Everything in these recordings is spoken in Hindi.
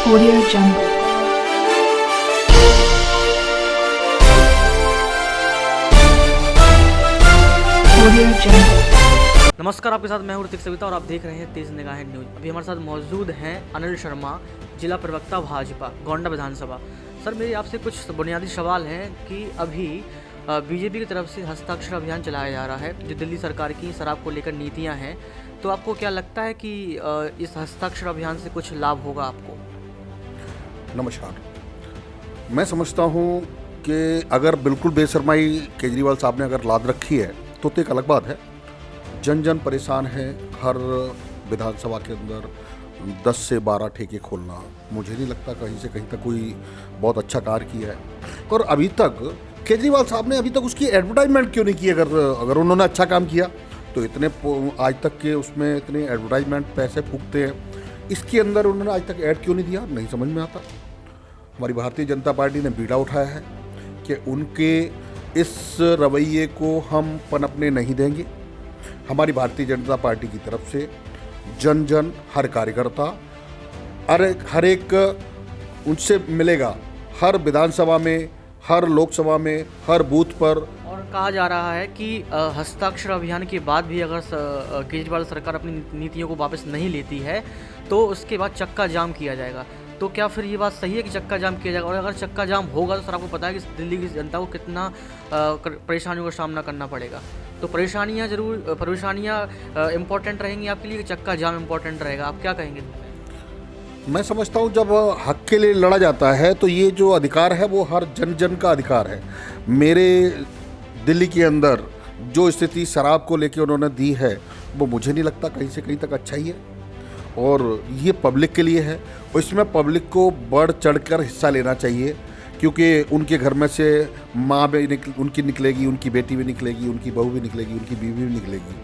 Audio Jungle. Audio Jungle. नमस्कार, आपके साथ मैं हूं ऋतिक सविता और आप देख रहे हैं तेज निगाहें न्यूज। अभी हमारे साथ मौजूद हैं अनिल शर्मा, जिला प्रवक्ता भाजपा गोंडा विधानसभा। सर, मेरे आपसे कुछ बुनियादी सवाल हैं कि अभी बीजेपी की तरफ से हस्ताक्षर अभियान चलाया जा रहा है, जो दिल्ली सरकार की शराब को लेकर नीतियां हैं, तो आपको क्या लगता है कि इस हस्ताक्षर अभियान से कुछ लाभ होगा आपको? नमस्कार। मैं समझता हूँ कि अगर बिल्कुल बेशर्माई केजरीवाल साहब ने अगर लाद रखी है तो एक अलग बात है। जन जन परेशान है। हर विधानसभा के अंदर 10 से 12 ठेके खोलना, मुझे नहीं लगता कहीं से कहीं तक कोई बहुत अच्छा कार्य किया है। और अभी तक केजरीवाल साहब ने अभी तक उसकी एडवर्टाइजमेंट क्यों नहीं की? अगर उन्होंने अच्छा काम किया तो इतने आज तक के उसमें इतने एडवर्टाइजमेंट पैसे फूकते हैं, इसके अंदर उन्होंने आज तक ऐड क्यों नहीं दिया, नहीं समझ में आता। हमारी भारतीय जनता पार्टी ने बीड़ा उठाया है कि उनके इस रवैये को हम पनपने नहीं देंगे। हमारी भारतीय जनता पार्टी की तरफ से जन जन, हर कार्यकर्ता, हर एक उनसे मिलेगा, हर विधानसभा में, हर लोकसभा में, हर बूथ पर। और कहा जा रहा है कि हस्ताक्षर अभियान के बाद भी अगर केजरीवाल सरकार अपनी नीतियों को वापस नहीं लेती है तो उसके बाद चक्का जाम किया जाएगा। तो क्या फिर ये बात सही है कि चक्का जाम किया जाएगा? और अगर चक्का जाम होगा तो सर, आपको पता है कि दिल्ली की जनता को कितना परेशानियों का सामना करना पड़ेगा। तो परेशानियाँ इम्पोर्टेंट रहेंगी आपके लिए कि चक्का जाम इम्पोर्टेंट रहेगा? आप क्या कहेंगे? मैं समझता हूँ जब हक के लिए लड़ा जाता है तो ये जो अधिकार है वो हर जन जन का अधिकार है। मेरे दिल्ली के अंदर जो स्थिति शराब को लेकर उन्होंने दी है वो मुझे नहीं लगता कहीं से कहीं तक अच्छा ही है, और ये पब्लिक के लिए है और इसमें पब्लिक को बढ़ चढ़कर हिस्सा लेना चाहिए, क्योंकि उनके घर में से माँ भी उनकी निकलेगी, उनकी बेटी भी निकलेगी, उनकी बहू भी निकलेगी, उनकी बीवी भी निकलेगी।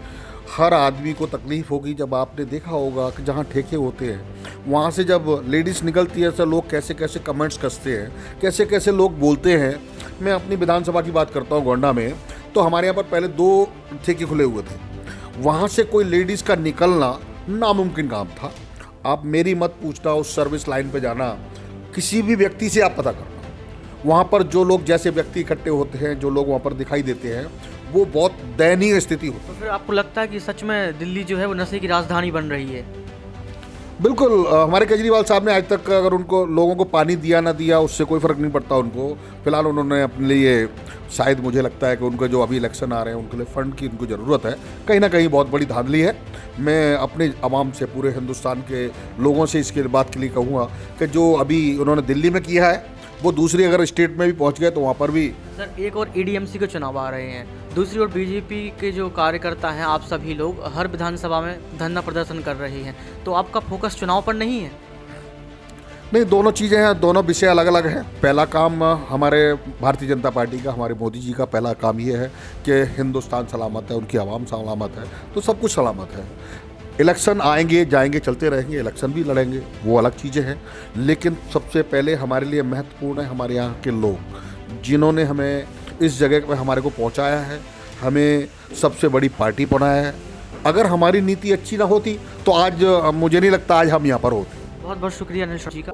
हर आदमी को तकलीफ़ होगी। जब आपने देखा होगा कि जहाँ ठेके होते हैं वहाँ से जब लेडीज़ निकलती है तो लोग कैसे कैसे कमेंट्स कसते हैं, कैसे कैसे लोग बोलते हैं। मैं अपनी विधानसभा की बात करता हूँ, गोंडा में, तो हमारे यहाँ पर पहले 2 ठेके खुले हुए थे। वहाँ से कोई लेडीज़ का निकलना नामुमकिन काम था। आप मेरी मत पूछना, उस सर्विस लाइन पे जाना, किसी भी व्यक्ति से आप पता करना, वहाँ पर जो लोग जैसे व्यक्ति इकट्ठे होते हैं, जो लोग वहाँ पर दिखाई देते हैं, वो बहुत दयनीय स्थिति होती है। तो फिर आपको लगता है कि सच में दिल्ली जो है वो नशे की राजधानी बन रही है? बिल्कुल। हमारे केजरीवाल साहब ने आज तक अगर उनको लोगों को पानी दिया ना दिया उससे कोई फ़र्क नहीं पड़ता उनको। फिलहाल उन्होंने अपने लिए, शायद मुझे लगता है कि उनके जो अभी इलेक्शन आ रहे हैं उनके लिए फ़ंड की उनको ज़रूरत है। कहीं ना कहीं बहुत बड़ी धांधली है। मैं अपने आवाम से, पूरे हिंदुस्तान के लोगों से इसके बात के लिए कहूँगा कि जो अभी उन्होंने दिल्ली में किया है वो दूसरी अगर स्टेट में भी पहुँच गए तो वहाँ पर भी। सर, एक और एडीएमसी के चुनाव आ रहे हैं, दूसरी ओर बीजेपी के जो कार्यकर्ता हैं, आप सभी लोग हर विधानसभा में धरना प्रदर्शन कर रहे हैं, तो आपका फोकस चुनाव पर नहीं है? नहीं, दोनों चीज़ें हैं, दोनों विषय अलग अलग हैं। पहला काम हमारे भारतीय जनता पार्टी का, हमारे मोदी जी का पहला काम ये है कि हिंदुस्तान सलामत है, उनकी आवाम सलामत है, तो सब कुछ सलामत है। इलेक्शन आएंगे जाएंगे चलते रहेंगे, इलेक्शन भी लड़ेंगे, वो अलग चीज़ें हैं। लेकिन सबसे पहले हमारे लिए महत्वपूर्ण है हमारे यहाँ के लोग, जिन्होंने हमें इस जगह पर हमारे को पहुँचाया है, हमें सबसे बड़ी पार्टी बनाया है। अगर हमारी नीति अच्छी ना होती तो आज मुझे नहीं लगता आज हम यहाँ पर होते। बहुत बहुत शुक्रिया अनिल जी का।